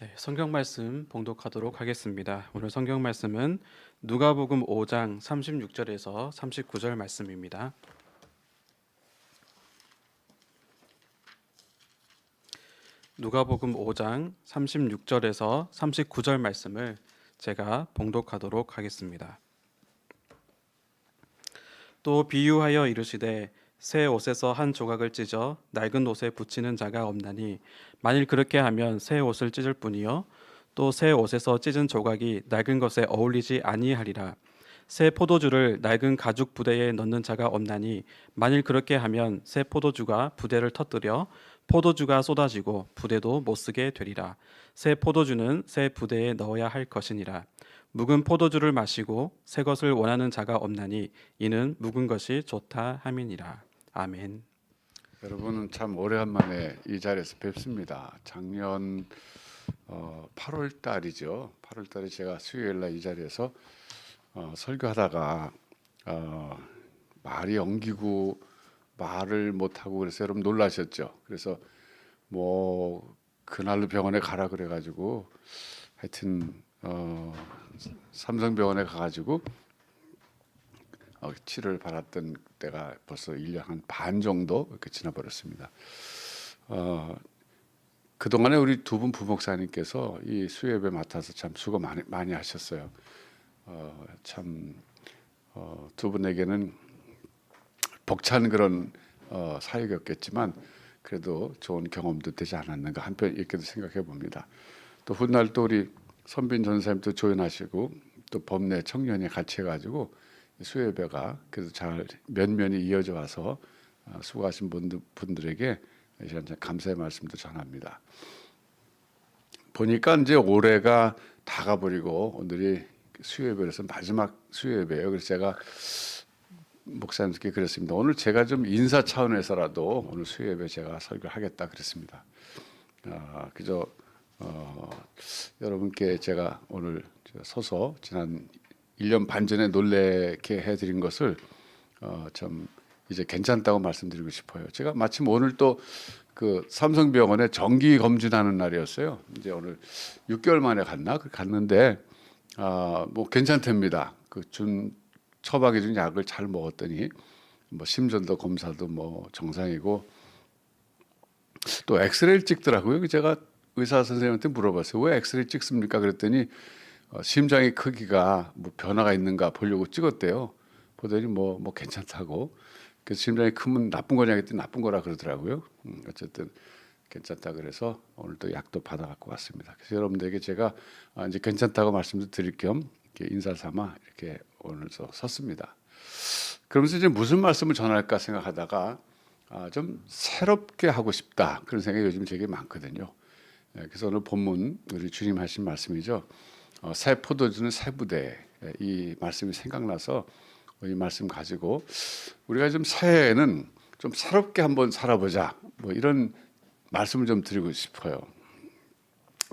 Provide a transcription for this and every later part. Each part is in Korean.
네, 성경 말씀 봉독하도록 하겠습니다. 오늘 성경 말씀은 누가복음 5장 36절에서 39절 말씀입니다. 누가복음 5장 36절에서 39절 말씀을 제가 봉독하도록 하겠습니다. 또 비유하여 이르시되 새 옷에서 한 조각을 찢어 낡은 옷에 붙이는 자가 없나니 만일 그렇게 하면 새 옷을 찢을 뿐이요 또 새 옷에서 찢은 조각이 낡은 것에 어울리지 아니하리라. 새 포도주를 낡은 가죽 부대에 넣는 자가 없나니 만일 그렇게 하면 새 포도주가 부대를 터뜨려 포도주가 쏟아지고 부대도 못 쓰게 되리라. 새 포도주는 새 부대에 넣어야 할 것이니라. 묵은 포도주를 마시고 새 것을 원하는 자가 없나니 이는 묵은 것이 좋다 함이니라. 아멘. 여러분은 참 오래간만에 이 자리에서 뵙습니다. 작년 8월 달이죠. 8월 달에 제가 수요일 날 이 자리에서 설교하다가 말이 엉기고 말을 못하고 그래서 여러분 놀라셨죠. 그래서 뭐 그날로 병원에 가라 그래가지고 하여튼 삼성병원에 가가지고 치료를 받았던 때가 벌써 1년 한 반 정도 이렇게 지나버렸습니다. 그동안에 우리 두 분 부목사님께서 이 수요예배 맡아서 참 수고 많이 하셨어요. 참 두 분에게는 벅찬 그런 사역이었겠지만 그래도 좋은 경험도 되지 않았는가 한편 이렇게도 생각해 봅니다. 또 훗날 또 우리 선빈 전사님도 조연하시고 또 범내 청년이 같이 해가지고 수요예배가 그래도 잘 면면이 이어져 와서 수고하신 분들에게 이 시간 감사의 말씀도 전합니다. 보니까 이제 올해가 다 가버리고 오늘이 수요예배에서 마지막 수요예배예요. 그래서 제가 목사님께 그랬습니다. 오늘 제가 좀 인사 차원에서라도 오늘 수요예배 제가 설교하겠다 그랬습니다. 그저 여러분께 제가 오늘 서서 지난 1년 반 전에 놀래게 해드린 것을 참 이제 괜찮다고 말씀드리고 싶어요. 제가 마침 오늘 또 그 삼성병원에 정기 검진하는 날이었어요. 이제 오늘 6개월 만에 갔는데 뭐 괜찮답니다. 그 처방해 준 약을 잘 먹었더니 뭐 심전도 검사도 뭐 정상이고 또 엑스레이를 찍더라고요. 제가 의사 선생님한테 물어봤어요. 왜 엑스레이 찍습니까? 그랬더니 심장의 크기가 뭐 변화가 있는가 보려고 찍었대요. 보더니 뭐 괜찮다고. 그래서 심장이 크면 나쁜 거냐 했더니 나쁜 거라 그러더라고요. 어쨌든 괜찮다 그래서 오늘 또 약도 받아 갖고 왔습니다. 그래서 여러분들에게 제가 이제 괜찮다고 말씀도 드릴 겸 이렇게 인사 삼아 이렇게 오늘 섰습니다. 그러면서 이제 무슨 말씀을 전할까 생각하다가 좀 새롭게 하고 싶다 그런 생각이 요즘 되게 많거든요. 그래서 오늘 본문 우리 주님 하신 말씀이죠. 새 포도주는 새 부대 이 말씀이 생각나서 이 말씀 가지고 우리가 좀 새해에는 좀 새롭게 한번 살아보자 뭐 이런 말씀을 좀 드리고 싶어요.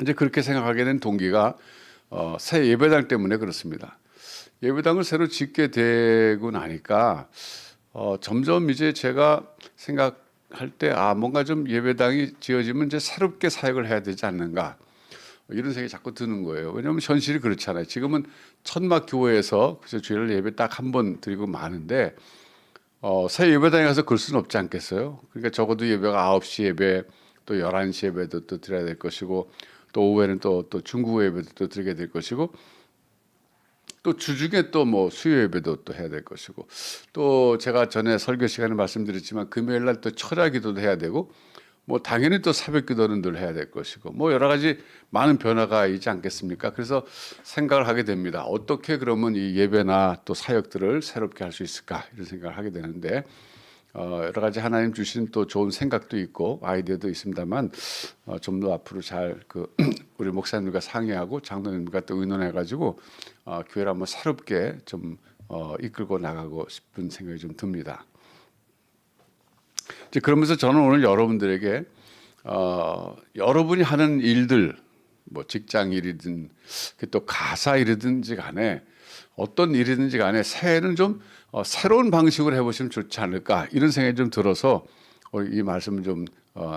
이제 그렇게 생각하게 된 동기가 새 예배당 때문에 그렇습니다. 예배당을 새로 짓게 되고 나니까 점점 이제 제가 생각할 때 뭔가 좀 예배당이 지어지면 이제 새롭게 사역을 해야 되지 않는가 이런 생각이 자꾸 드는 거예요. 왜냐하면 현실이 그렇잖아요. 지금은 천막 교회에서 그래서 주일 예배 딱 한 번 드리고 마는데 새 예배당에 가서 그럴 수는 없지 않겠어요? 그러니까 적어도 예배가 9시 예배 또 11시 예배도 또 드려야 될 것이고 또 오후에는 또 중국 예배도 또 드리게 될 것이고 또 주중에 또 뭐 수요 예배도 또 해야 될 것이고 또 제가 전에 설교 시간에 말씀드렸지만 금요일 날 또 철야 기도도 해야 되고 뭐 당연히 또 새벽 기도는 늘 해야 될 것이고 뭐 여러 가지 많은 변화가 있지 않겠습니까? 그래서 생각을 하게 됩니다. 어떻게 그러면 이 예배나 또 사역들을 새롭게 할 수 있을까 이런 생각을 하게 되는데 여러 가지 하나님 주신 또 좋은 생각도 있고 아이디어도 있습니다만 좀 더 앞으로 잘 우리 목사님과 상의하고 장로님과 또 의논해가지고 교회를 한번 새롭게 좀 이끌고 나가고 싶은 생각이 좀 듭니다. 이제 그러면서 저는 오늘 여러분들에게 여러분이 하는 일들 뭐 직장 일이든 또 가사 일이든지 간에 어떤 일이든지 간에 새해는 좀 새로운 방식으로 해보시면 좋지 않을까 이런 생각이 좀 들어서 이 말씀을 좀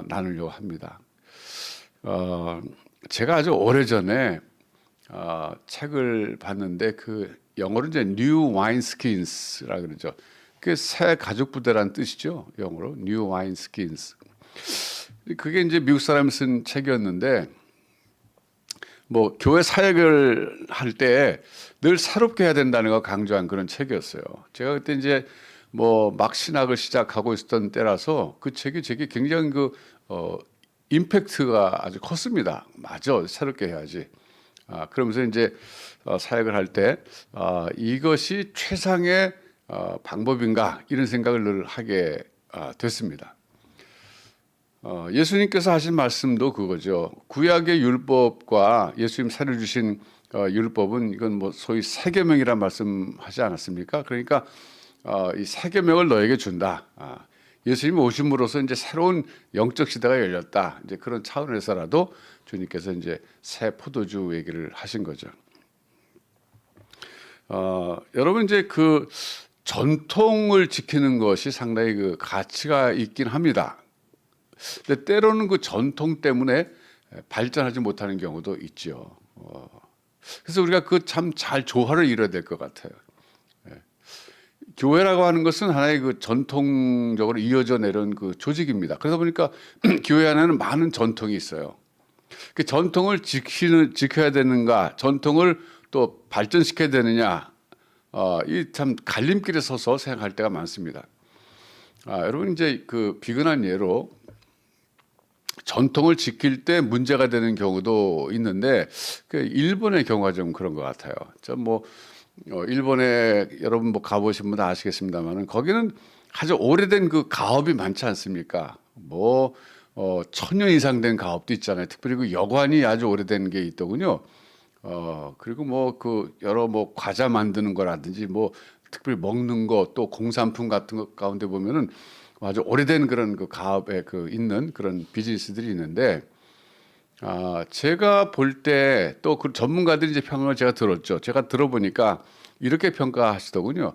나누려고 합니다. 제가 아주 오래전에 책을 봤는데 그 영어로 이제 New Wineskins,라 그러죠. 그게 새 가죽 부대란 뜻이죠. 영어로 New Wineskins. 그게 이제 미국 사람이 쓴 책이었는데 뭐 교회 사역을 할 때 늘 새롭게 해야 된다는 거 강조한 그런 책이었어요. 제가 그때 이제 뭐 막 신학을 시작하고 있었던 때라서 그 책이 제게 굉장히 임팩트가 아주 컸습니다. 맞아, 새롭게 해야지. 그러면서 이제 사역을 할 때 이것이 최상의 방법인가 이런 생각을 늘 하게 됐습니다. 예수님께서 하신 말씀도 그거죠. 구약의 율법과 예수님 새로 주신 율법은 이건 뭐 소위 세계명이란 말씀하지 않았습니까? 그러니까 이 세계명을 너에게 준다. 예수님이 오심으로써 이제 새로운 영적 시대가 열렸다. 이제 그런 차원에서라도 주님께서 이제 새 포도주 얘기를 하신 거죠. 여러분 이제 그 전통을 지키는 것이 상당히 그 가치가 있긴 합니다. 근데 때로는 그 전통 때문에 발전하지 못하는 경우도 있죠. 그래서 우리가 그 참 잘 조화를 이뤄야 될 것 같아요. 교회라고 하는 것은 하나의 그 전통적으로 이어져 내려온 그 조직입니다. 그러다 보니까 교회 안에는 많은 전통이 있어요. 그 전통을 지켜야 되는가, 전통을 또 발전시켜야 되느냐, 이 참 갈림길에 서서 생각할 때가 많습니다. 여러분 이제 그 비근한 예로 전통을 지킬 때 문제가 되는 경우도 있는데 그 일본의 경우가 좀 그런 것 같아요. 일본에 여러분 뭐 가보신 분 다 아시겠습니다만은 거기는 아주 오래된 그 가업이 많지 않습니까? 뭐 1000년 이상 된 가업도 있잖아요. 특별히 그 여관이 아주 오래된 게 있더군요. 그리고 뭐 그 여러 뭐 과자 만드는 거라든지 뭐 특별히 먹는 거 또 공산품 같은 것 가운데 보면은 아주 오래된 그런 그 가업에 그 있는 그런 비즈니스들이 있는데 제가 볼 때 또 그 전문가들이 이제 평을 제가 들었죠. 제가 들어보니까 이렇게 평가하시더군요.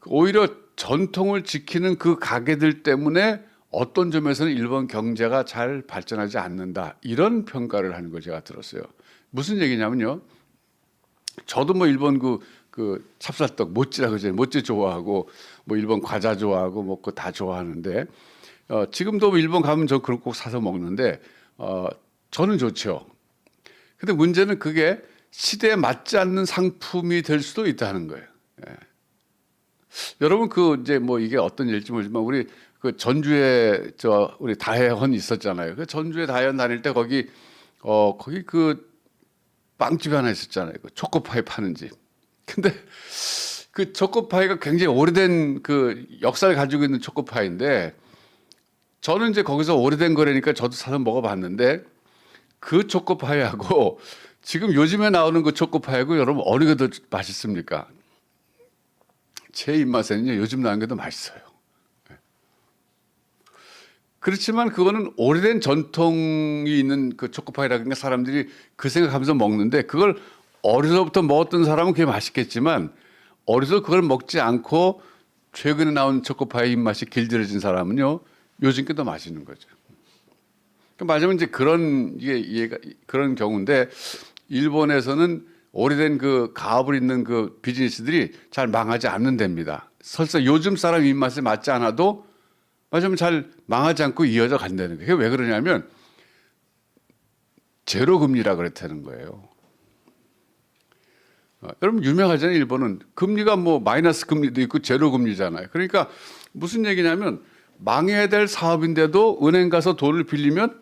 오히려 전통을 지키는 그 가게들 때문에 어떤 점에서는 일본 경제가 잘 발전하지 않는다. 이런 평가를 하는 걸 제가 들었어요. 무슨 얘기냐면요. 저도 뭐 일본 그 찹쌀떡 모찌라 그러잖아요. 모찌 좋아하고 뭐 일본 과자 좋아하고 뭐 그거 다 좋아하는데 지금도 일본 가면 저 그런 거 꼭 사서 먹는데 저는 좋죠. 근데 문제는 그게 시대에 맞지 않는 상품이 될 수도 있다는 거예요. 여러분 그 이제 뭐 이게 어떤 일일지 모르지만 우리 그 전주에 우리 다해헌 있었잖아요. 그 전주에 다해헌 다닐 때 거기 그 빵집이 하나 있었잖아요. 그 초코파이 파는 집. 근데 그 초코파이가 굉장히 오래된 그 역사를 가지고 있는 초코파이인데 저는 이제 거기서 오래된 거라니까 저도 사서 먹어봤는데 그 초코파이하고 지금 요즘에 나오는 그 초코파이하고 여러분 어느 게 더 맛있습니까? 제 입맛에는요 요즘 나온 게 더 맛있어요. 그렇지만 그거는 오래된 전통이 있는 그 초코파이라든가 사람들이 그 생각하면서 먹는데 그걸 어려서부터 먹었던 사람은 그게 맛있겠지만 어려서 그걸 먹지 않고 최근에 나온 초코파이 입맛이 길들여진 사람은요 요즘 게 더 맛있는 거죠. 맞으면 이제 그런 경우인데 일본에서는 오래된 그 가업을 잇는 그 비즈니스들이 잘 망하지 않는 데입니다. 설사 요즘 사람 입맛에 맞지 않아도 맞으면 잘 망하지 않고 이어져 간다는 거예요. 왜 그러냐면 제로 금리라 그랬다는 거예요. 여러분 유명하잖아요. 일본은 금리가 뭐 마이너스 금리도 있고 제로 금리잖아요. 그러니까 무슨 얘기냐면 망해야 될 사업인데도 은행 가서 돈을 빌리면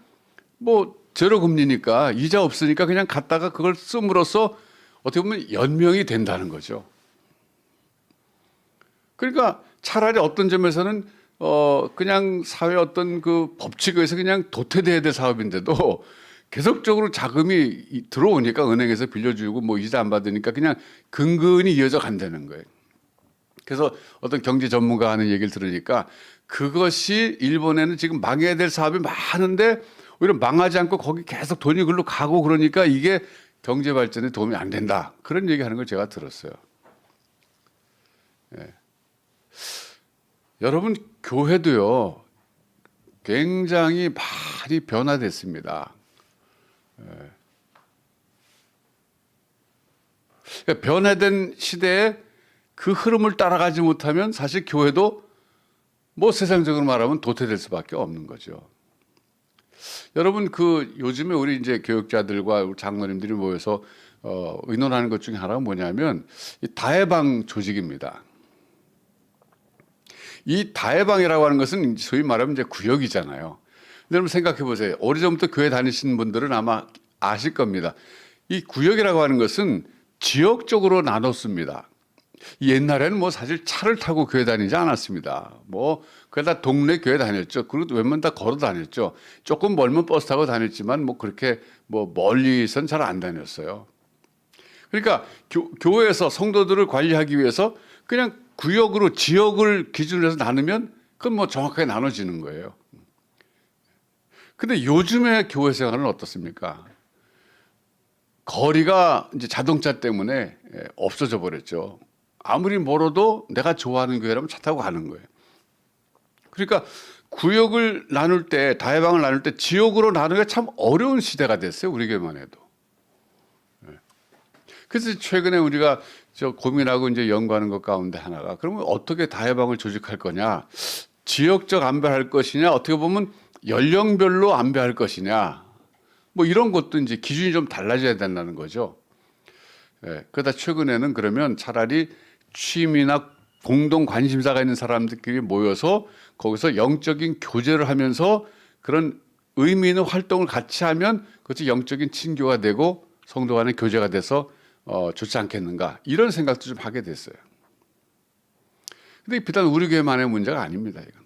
뭐 제로 금리니까 이자 없으니까 그냥 갖다가 그걸 씀으로써 어떻게 보면 연명이 된다는 거죠. 그러니까 차라리 어떤 점에서는 그냥 사회 어떤 그 법칙에 의해서 그냥 도태돼야 될 사업인데도 계속적으로 자금이 들어오니까 은행에서 빌려주고 뭐 이자 안 받으니까 그냥 근근히 이어져 간다는 거예요. 그래서 어떤 경제 전문가 하는 얘기를 들으니까 그것이 일본에는 지금 망해야 될 사업이 많은데 오히려 망하지 않고 거기 계속 돈이 글로 가고 그러니까 이게 경제 발전에 도움이 안 된다. 그런 얘기하는 걸 제가 들었어요. 여러분 교회도요 굉장히 많이 변화됐습니다. 그러니까 변화된 시대에 그 흐름을 따라가지 못하면 사실 교회도 뭐 세상적으로 말하면 도태될 수밖에 없는 거죠. 여러분 그 요즘에 우리 이제 교육자들과 우리 장로님들이 모여서 의논하는 것 중에 하나가 뭐냐면 이 다해방 조직입니다. 이 다해방이라고 하는 것은 소위 말하면 이제 구역이잖아요. 여러분 생각해 보세요. 오래전부터 교회 다니시는 분들은 아마 아실 겁니다. 이 구역이라고 하는 것은 지역적으로 나눴습니다. 옛날에는 뭐 사실 차를 타고 교회 다니지 않았습니다. 뭐 그다 동네 교회 다녔죠. 그리고 웬만하면 다 걸어 다녔죠. 조금 멀면 버스 타고 다녔지만 뭐 그렇게 뭐 멀리선 잘 안 다녔어요. 그러니까 교회에서 성도들을 관리하기 위해서 그냥 구역으로 지역을 기준으로 해서 나누면 그건 뭐 정확하게 나눠지는 거예요. 근데 요즘의 교회 생활은 어떻습니까? 거리가 이제 자동차 때문에 없어져 버렸죠. 아무리 멀어도 내가 좋아하는 교회라면 차 타고 가는 거예요. 그러니까 구역을 나눌 때, 다해방을 나눌 때 지역으로 나누기가 참 어려운 시대가 됐어요. 우리 교회만 해도. 그래서 최근에 우리가 고민하고 이제 연구하는 것 가운데 하나가 그러면 어떻게 다해방을 조직할 거냐? 지역적 안배할 것이냐? 어떻게 보면 연령별로 안배할 것이냐? 뭐 이런 것도 이제 기준이 좀 달라져야 된다는 거죠. 그러다 최근에는 그러면 차라리 취미나 공동 관심사가 있는 사람들끼리 모여서 거기서 영적인 교제를 하면서 그런 의미 있는 활동을 같이 하면 그것이 영적인 친교가 되고 성도 간의 교제가 돼서 좋지 않겠는가 이런 생각도 좀 하게 됐어요. 근데 비단 우리 교회만의 문제가 아닙니다. 이건.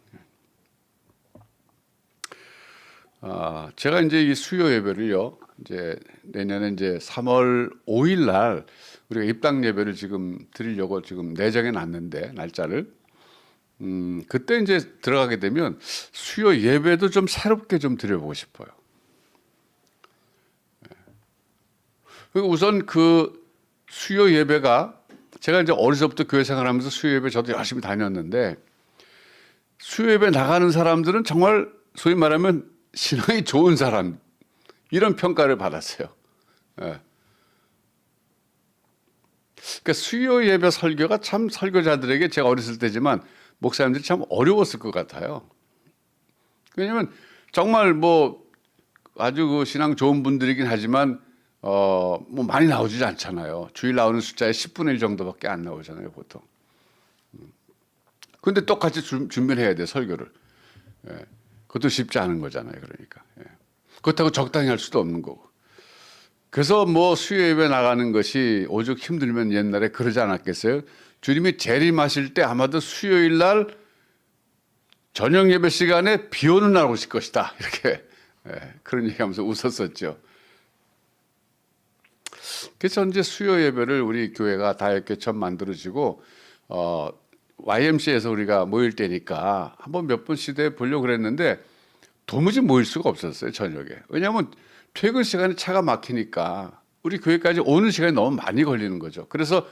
제가 이제 이 수요 예배를요, 이제 내년에 이제 3월 5일 날 우리가 입당 예배를 지금 드리려고 지금 내정해 놨는데 날짜를 그때 이제 들어가게 되면 수요 예배도 좀 새롭게 좀 드려보고 싶어요. 우선 그 수요 예배가 제가 이제 어려서부터 교회 생활하면서 수요 예배 저도 열심히 다녔는데 수요 예배 나가는 사람들은 정말 소위 말하면 신앙이 좋은 사람 이런 평가를 받았어요. 그러니까 수요 예배 설교가 참 설교자들에게 제가 어렸을 때지만 목사님들이 참 어려웠을 것 같아요. 왜냐하면 정말 뭐 아주 그 신앙 좋은 분들이긴 하지만 뭐 많이 나오지 않잖아요. 주일 나오는 숫자의 10분의 1 정도밖에 안 나오잖아요, 보통. 근데 똑같이 준비를 해야 돼, 설교를. 그것도 쉽지 않은 거잖아요, 그러니까. 그렇다고 적당히 할 수도 없는 거고. 그래서 뭐 수요 예배 나가는 것이 오죽 힘들면 옛날에 그러지 않았겠어요? 주님이 재림하실 때 아마도 수요일 날 저녁 예배 시간에 비 오는 날 오실 것이다. 이렇게 그런 얘기하면서 웃었었죠. 그래서 이제 수요 예배를 우리 교회가 다 이렇게 처음 만들어지고 YMCA에서 우리가 모일 때니까 한번 몇 번 시도해 보려고 그랬는데 도무지 모일 수가 없었어요, 저녁에. 왜냐하면 퇴근 시간에 차가 막히니까 우리 교회까지 오는 시간이 너무 많이 걸리는 거죠. 그래서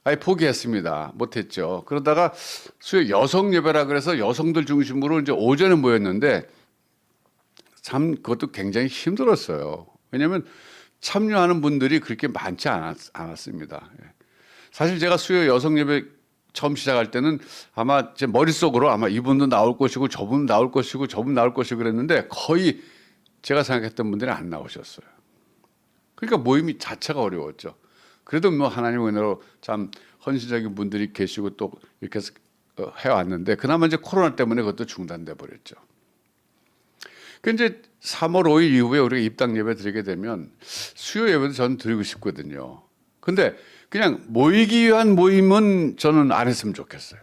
아예 포기했습니다. 못했죠. 그러다가 수요 여성 예배라 그래서 여성들 중심으로 이제 오전에 모였는데 참 그것도 굉장히 힘들었어요. 왜냐하면 참여하는 분들이 그렇게 많지 않았습니다. 사실 제가 수요 여성 예배 처음 시작할 때는 아마 제 머릿속으로 아마 이분도 나올 것이고 저분 나올 것이고 저분 나올 것이고 그랬는데 거의 제가 생각했던 분들이 안 나오셨어요. 그러니까 모임이 자체가 어려웠죠. 그래도 뭐 하나님 은혜로 참 헌신적인 분들이 계시고 또 이렇게 해서 해왔는데 그나마 이제 코로나 때문에 그것도 중단돼 버렸죠. 그 이제 3월 5일 이후에 우리가 입당 예배 드리게 되면 수요 예배도 저는 드리고 싶거든요. 근데 그냥 모이기 위한 모임은 저는 안 했으면 좋겠어요.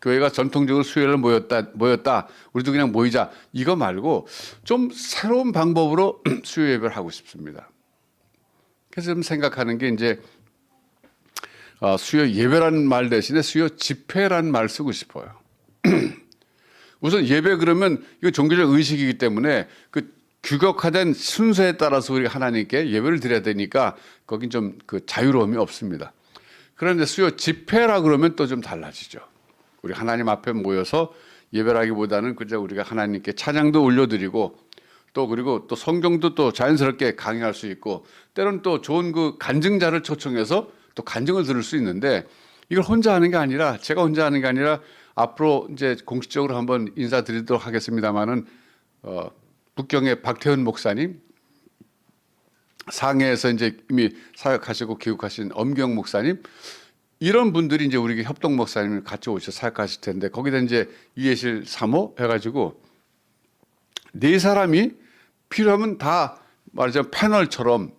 교회가 전통적으로 수요일에 모였다. 우리도 그냥 모이자. 이거 말고 좀 새로운 방법으로 수요 예배를 하고 싶습니다. 그래서 좀 생각하는 게 이제 수요 예배라는 말 대신에 수요 집회라는 말 쓰고 싶어요. 우선 예배 그러면 이거 종교적 의식이기 때문에 그 규격화된 순서에 따라서 우리가 하나님께 예배를 드려야 되니까 거긴 좀 그 자유로움이 없습니다. 그런데 수요 집회라 그러면 또 좀 달라지죠. 우리 하나님 앞에 모여서 예배라기보다는 그저 우리가 하나님께 찬양도 올려드리고 또 그리고 또 성경도 또 자연스럽게 강의할 수 있고 때로는 또 좋은 그 간증자를 초청해서 또 간증을 들을 수 있는데 이걸 혼자 하는 게 아니라 제가 혼자 하는 게 아니라 앞으로 이제 공식적으로 한번 인사드리도록 하겠습니다만은 북경의 박태훈 목사님, 상해에서 이제 이미 사역하시고 귀국하신 엄경 목사님, 이런 분들이 이제 우리 협동 목사님을 같이 오셔서 사역하실 텐데 거기다 이제 이해실 사모 해가지고 네 사람이 필요하면 다 말하자면 패널처럼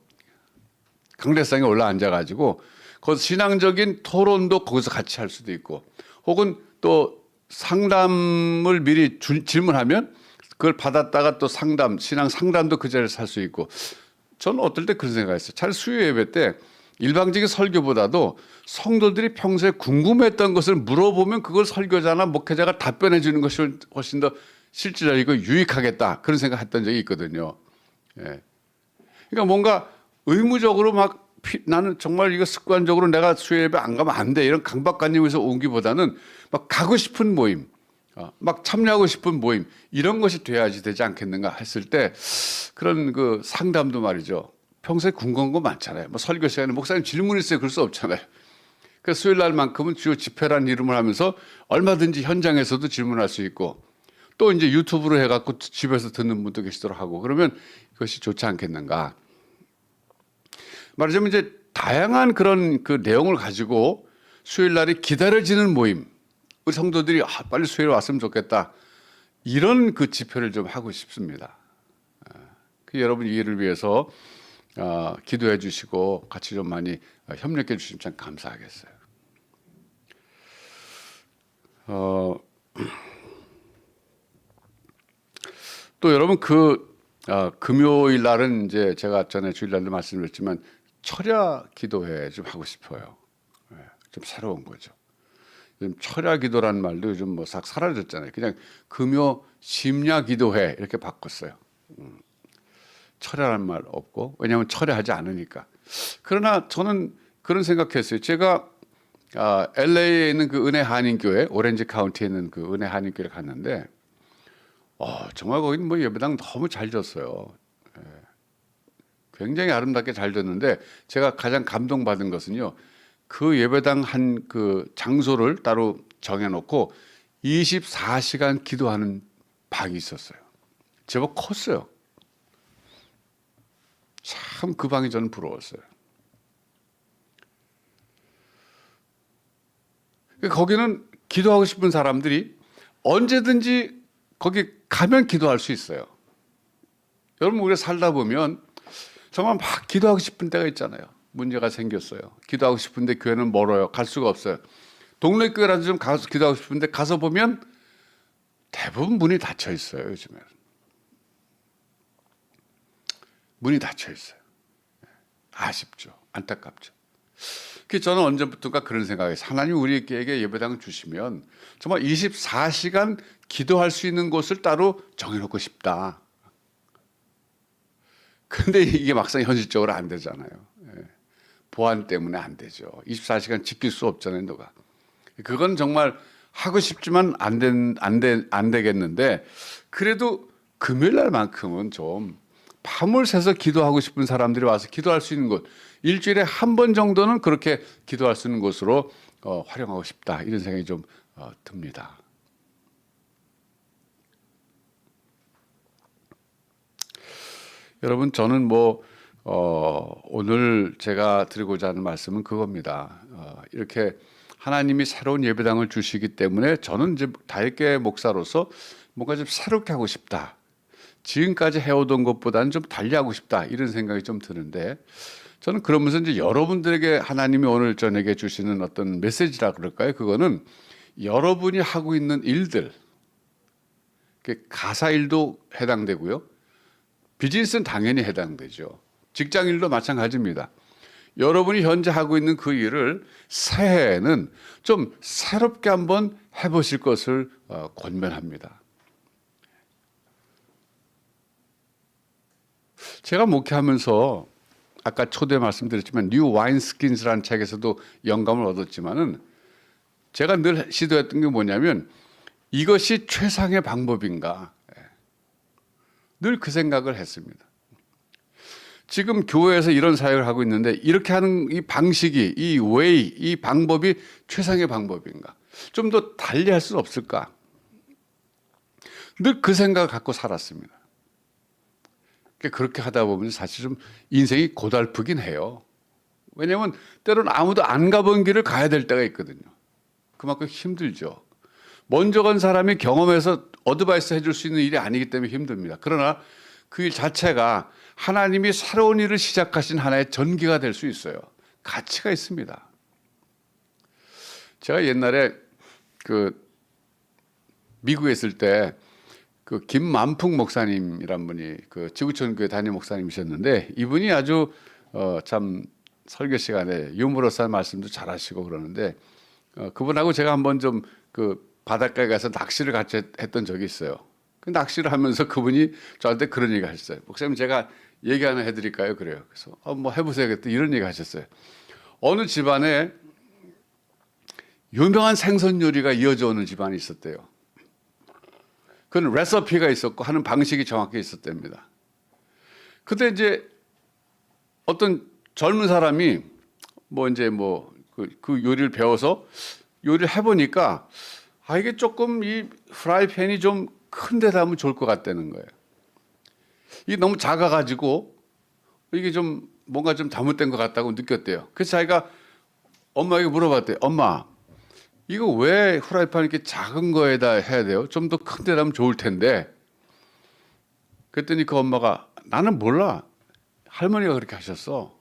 강대상에 올라 앉아가지고 거기서 신앙적인 토론도 거기서 같이 할 수도 있고 혹은 또 상담을 미리 질문하면 그걸 받았다가 또 신앙 상담도 그 자리에서 할 수 있고 저는 어떨 때 그런 생각했어요. 차라리 수요 예배 때 일방적인 설교보다도 성도들이 평소에 궁금했던 것을 물어보면 그걸 설교자나 목회자가 답변해 주는 것이 훨씬 더 실질적이고 유익하겠다 그런 생각했던 적이 있거든요. 예. 그러니까 뭔가 의무적으로 막 나는 정말 이거 습관적으로 내가 수요 예배 안 가면 안 돼 이런 강박관념에서 오기보다는 막 가고 싶은 모임, 막 참여하고 싶은 모임 이런 것이 돼야지 되지 않겠는가 했을 때 그런 그 상담도 말이죠. 평소에 궁금한 거 많잖아요. 뭐 설교 시간에 목사님 질문 있어요. 그럴 수 없잖아요. 그래서 수요일 날만큼은 주요 집회라는 이름을 하면서 얼마든지 현장에서도 질문할 수 있고 또 이제 유튜브로 해갖고 집에서 듣는 분도 계시도록 하고 그러면 그것이 좋지 않겠는가. 말하자면 이제 다양한 그런 그 내용을 가지고 수요일 날이 기다려지는 모임, 우리 성도들이 빨리 수요일 왔으면 좋겠다 이런 그 집회를 좀 하고 싶습니다. 그 여러분 이해를 위해서 기도해 주시고 같이 좀 많이 협력해 주시면 참 감사하겠어요. 또 여러분 금요일 날은 이제 제가 전에 주일날도 말씀드렸지만 철야 기도회 좀 하고 싶어요. 좀 새로운 거죠. 요즘 철야 기도라는 말도 요즘 뭐 싹 사라졌잖아요. 그냥 금요 심야 기도회 이렇게 바꿨어요. 철야라는 말 없고 왜냐하면 철야하지 않으니까. 그러나 저는 그런 생각했어요. 제가 LA에 있는 그 은혜 한인교회 오렌지 카운티에 있는 그 은혜 한인교회를 갔는데 정말 거기는 뭐 예배당 너무 잘 졌어요. 굉장히 아름답게 잘 졌는데 제가 가장 감동받은 것은요. 그 예배당 한 그 장소를 따로 정해놓고 24시간 기도하는 방이 있었어요. 제법 컸어요. 참 그 방이 저는 부러웠어요. 거기는 기도하고 싶은 사람들이 언제든지 거기 가면 기도할 수 있어요. 여러분 우리가 살다 보면 정말 막 기도하고 싶은 때가 있잖아요. 문제가 생겼어요. 기도하고 싶은데 교회는 멀어요. 갈 수가 없어요. 동네 교회라도 좀 가서 기도하고 싶은데 가서 보면 대부분 문이 닫혀 있어요. 요즘에는. 문이 닫혀 있어요. 아쉽죠. 안타깝죠. 그래서 저는 언제부턴가 그런 생각이에요. 하나님 우리에게 예배당을 주시면 정말 24시간 기도할 수 있는 곳을 따로 정해놓고 싶다. 근데 이게 막상 현실적으로 안 되잖아요. 보안 때문에 안 되죠. 24시간 지킬 수 없잖아요, 누가. 그건 정말 하고 싶지만 안 되겠는데 그래도 금요일 날만큼은 좀 밤을 새서 기도하고 싶은 사람들이 와서 기도할 수 있는 곳, 일주일에 한 번 정도는 그렇게 기도할 수 있는 곳으로 활용하고 싶다 이런 생각이 좀 듭니다. 여러분 저는 오늘 제가 드리고자 하는 말씀은 그겁니다. 이렇게 하나님이 새로운 예배당을 주시기 때문에 저는 이제 다윗계 목사로서 뭔가 좀 새롭게 하고 싶다. 지금까지 해오던 것보다는 좀 달리하고 싶다 이런 생각이 좀 드는데 저는 그러면서 이제 여러분들에게 하나님이 오늘 저녁에 주시는 어떤 메시지라 그럴까요? 그거는 여러분이 하고 있는 일들, 가사 일도 해당되고요. 비즈니스는 당연히 해당되죠. 직장 일도 마찬가지입니다. 여러분이 현재 하고 있는 그 일을 새해에는 좀 새롭게 한번 해보실 것을 권면합니다. 제가 목회하면서 아까 초대 말씀드렸지만 뉴 와인스킨스라는 책에서도 영감을 얻었지만은 제가 늘 시도했던 게 뭐냐면 이것이 최상의 방법인가 늘 그 생각을 했습니다. 지금 교회에서 이런 사역을 하고 있는데 이렇게 하는 이 방식이, 이 웨이, 이 방법이 최상의 방법인가? 좀 더 달리 할 수는 없을까? 늘 그 생각을 갖고 살았습니다. 그렇게 하다 보면 사실 좀 인생이 고달프긴 해요. 왜냐하면 때로는 아무도 안 가본 길을 가야 될 때가 있거든요. 그만큼 힘들죠. 먼저 간 사람이 경험해서 어드바이스 해줄 수 있는 일이 아니기 때문에 힘듭니다. 그러나 그 일 자체가 하나님이 새로운 일을 시작하신 하나의 전기가 될 수 있어요. 가치가 있습니다. 제가 옛날에 그 미국에 있을 때 그 김만풍 목사님이란 분이 그 지구촌 교회 담임 목사님이셨는데 이분이 아주 참 설교 시간에 유머러스한 말씀도 잘하시고 그러는데 그분하고 제가 한번 좀 그 바닷가에 가서 낚시를 같이 했던 적이 있어요. 그 낚시를 하면서 그분이 저한테 그런 얘기 하셨어요. 목사님 제가 얘기 하나 해드릴까요? 그래요. 그래서 뭐 해보세요. 그랬더니 이런 얘기 하셨어요. 어느 집안에 유명한 생선 요리가 이어져 오는 집안이 있었대요. 그건 레시피가 있었고 하는 방식이 정확히 있었답니다. 근데 이제 어떤 젊은 사람이 뭐 이제 뭐 그 요리를 배워서 요리를 해보니까 이게 조금 이 프라이팬이 좀 큰 데다 하면 좋을 것 같다는 거예요. 이게 너무 작아가지고 이게 좀 뭔가 좀 잘못된 것 같다고 느꼈대요. 그래서 자기가 엄마에게 물어봤대요. 엄마, 이거 왜 프라이팬 이렇게 작은 거에다 해야 돼요? 좀 더 큰 데다 하면 좋을 텐데. 그랬더니 그 엄마가 나는 몰라. 할머니가 그렇게 하셨어.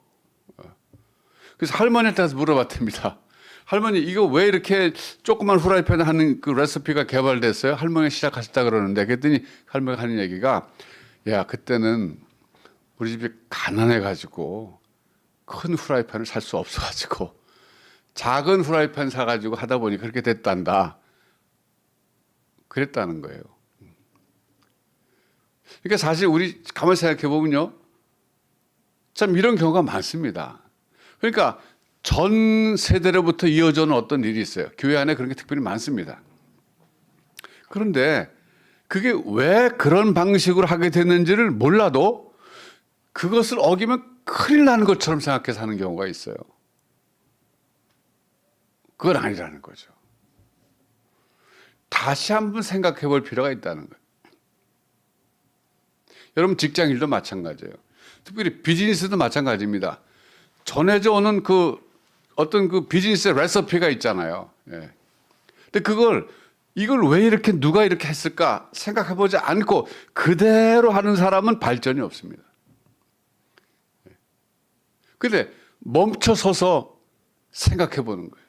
그래서 할머니한테 가서 물어봤답니다. 할머니 이거 왜 이렇게 조그만 후라이팬에 하는 그 레시피가 개발됐어요? 할머니가 시작하셨다 그러는데 그랬더니 할머니가 하는 얘기가 야 그때는 우리 집이 가난해가지고 큰 후라이팬을 살 수 없어가지고 작은 후라이팬 사가지고 하다 보니 그렇게 됐단다. 그랬다는 거예요. 그러니까 사실 우리 가만히 생각해 보면요, 참 이런 경우가 많습니다. 그러니까 전 세대로부터 이어져 온 어떤 일이 있어요. 교회 안에 그런 게 특별히 많습니다. 그런데 그게 왜 그런 방식으로 하게 됐는지를 몰라도 그것을 어기면 큰일 나는 것처럼 생각해서 하는 경우가 있어요. 그건 아니라는 거죠. 다시 한번 생각해 볼 필요가 있다는 거예요. 여러분 직장 일도 마찬가지예요. 특별히 비즈니스도 마찬가지입니다. 전해져 오는 그 어떤 그 비즈니스의 레시피가 있잖아요. 예. 근데 이걸 왜 이렇게 누가 이렇게 했을까 생각해 보지 않고 그대로 하는 사람은 발전이 없습니다. 근데 멈춰 서서 생각해 보는 거예요.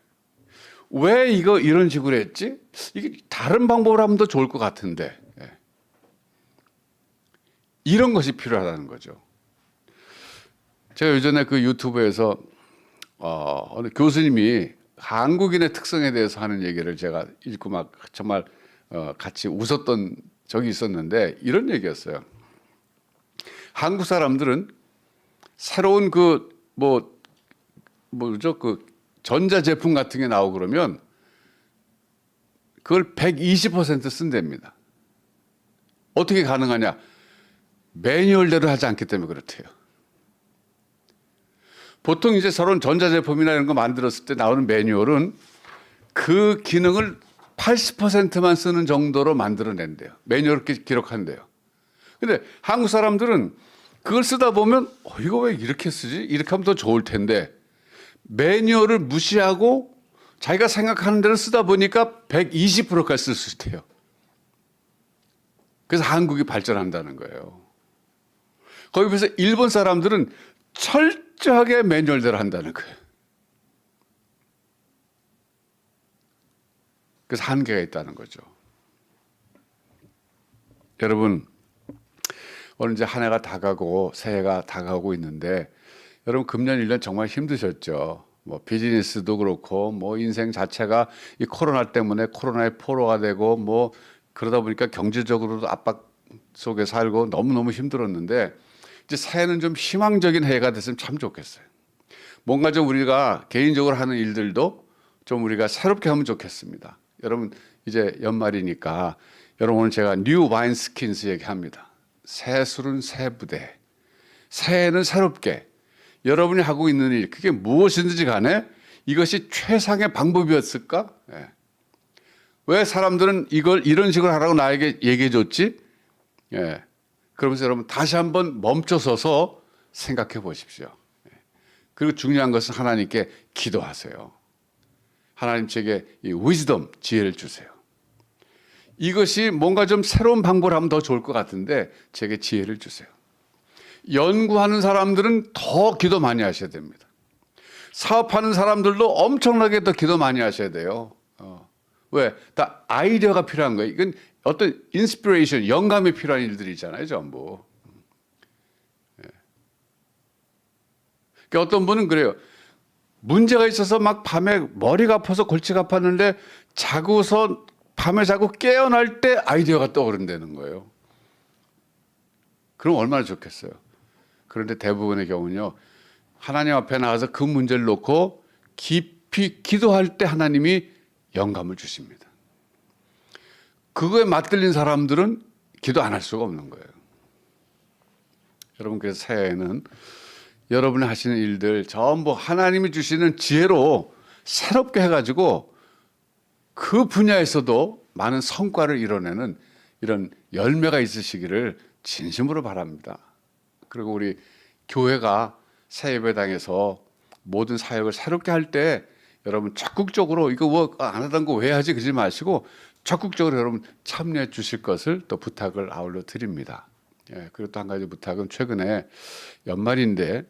왜 이거 이런 식으로 했지? 이게 다른 방법으로 하면 더 좋을 것 같은데. 예. 이런 것이 필요하다는 거죠. 제가 예전에 그 유튜브에서 어느 교수님이 한국인의 특성에 대해서 하는 얘기를 제가 읽고 막 정말 같이 웃었던 적이 있었는데 이런 얘기였어요. 한국 사람들은 새로운 뭐죠? 그 전자제품 같은 게 나오고 그러면 그걸 120% 쓴답니다. 어떻게 가능하냐? 매뉴얼대로 하지 않기 때문에 그렇대요. 보통 이제 서론 전자제품이나 이런 거 만들었을 때 나오는 매뉴얼은 그 기능을 80%만 쓰는 정도로 만들어낸대요. 매뉴얼을 기록한대요. 근데 한국 사람들은 그걸 쓰다 보면 이거 왜 이렇게 쓰지? 이렇게 하면 더 좋을 텐데 매뉴얼을 무시하고 자기가 생각하는 대로 쓰다 보니까 120%까지 쓸 수 있대요. 그래서 한국이 발전한다는 거예요. 거기 비해서 일본 사람들은 철저하게 매뉴얼대로 한다는 거예요. 그래서 한계가 있다는 거죠. 여러분, 오늘 이제 한 해가 다가고 새해가 다가오고 있는데 여러분 금년 1년 정말 힘드셨죠. 뭐 비즈니스도 그렇고 뭐 인생 자체가 이 코로나 때문에 코로나의 포로가 되고 뭐 그러다 보니까 경제적으로도 압박 속에 살고 너무너무 힘들었는데 이제 새해는 좀 희망적인 해가 됐으면 참 좋겠어요. 뭔가 좀 우리가 개인적으로 하는 일들도 좀 우리가 새롭게 하면 좋겠습니다. 여러분 이제 연말이니까 여러분 오늘 제가 뉴 와인스킨스 얘기합니다. 새 술은 새 부대. 새해는 새롭게 여러분이 하고 있는 일, 그게 무엇이든지 간에 이것이 최상의 방법이었을까? 예. 왜 사람들은 이걸 이런 식으로 하라고 나에게 얘기해 줬지? 예. 그러면서 여러분 다시 한번 멈춰서서 생각해 보십시오. 예. 그리고 중요한 것은 하나님께 기도하세요. 하나님 제게 이 위즈덤, 지혜를 주세요. 이것이 뭔가 좀 새로운 방법을 하면 더 좋을 것 같은데 제게 지혜를 주세요. 연구하는 사람들은 더 기도 많이 하셔야 됩니다. 사업하는 사람들도 엄청나게 더 기도 많이 하셔야 돼요. 왜? 다 아이디어가 필요한 거예요. 이건 어떤 인스피레이션, 영감이 필요한 일들이잖아요, 전부. 그러니까 어떤 분은 그래요. 문제가 있어서 막 밤에 머리가 아파서 골치가 아팠는데 자고서 밤에 자고 깨어날 때 아이디어가 떠오른다는 거예요. 그럼 얼마나 좋겠어요. 그런데 대부분의 경우는요. 하나님 앞에 나가서 그 문제를 놓고 깊이 기도할 때 하나님이 영감을 주십니다. 그거에 맞들린 사람들은 기도 안 할 수가 없는 거예요. 여러분 그래서 새해에는 여러분이 하시는 일들 전부 하나님이 주시는 지혜로 새롭게 해가지고 그 분야에서도 많은 성과를 이뤄내는 이런 열매가 있으시기를 진심으로 바랍니다. 그리고 우리 교회가 새 예배당에서 모든 사역을 새롭게 할 때 여러분 적극적으로 이거 뭐 안 하던 거 왜 하지 그러지 마시고 적극적으로 여러분 참여해 주실 것을 또 부탁을 아울러 드립니다. 예, 그리고 또 한 가지 부탁은 최근에 연말인데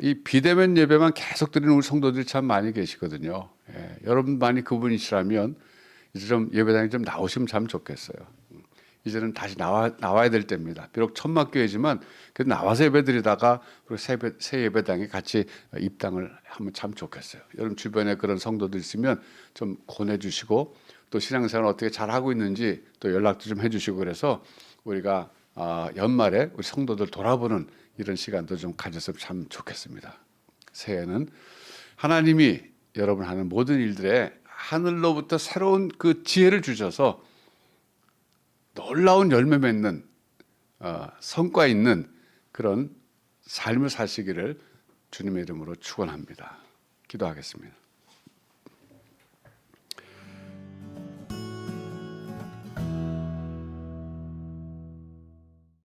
이 비대면 예배만 계속 드리는 우리 성도들이 참 많이 계시거든요. 예, 여러분 많이 그분이시라면 이제 좀 예배당에 좀 나오시면 참 좋겠어요. 이제는 다시 나와야 될 때입니다. 비록 천막교회지만 그래도 나와서 예배드리다가 우리 새 예배당에 같이 입당을 하면 참 좋겠어요. 여러분 주변에 그런 성도들 있으면 좀 권해주시고 또 신앙생활 어떻게 잘하고 있는지 또 연락도 좀 해주시고 그래서 우리가 연말에 우리 성도들 돌아보는 이런 시간도 좀 가졌으면 참 좋겠습니다. 새해는 하나님이 여러분 하는 모든 일들에 하늘로부터 새로운 그 지혜를 주셔서 놀라운 열매 맺는 성과 있는 그런 삶을 사시기를 주님의 이름으로 축원합니다. 기도하겠습니다.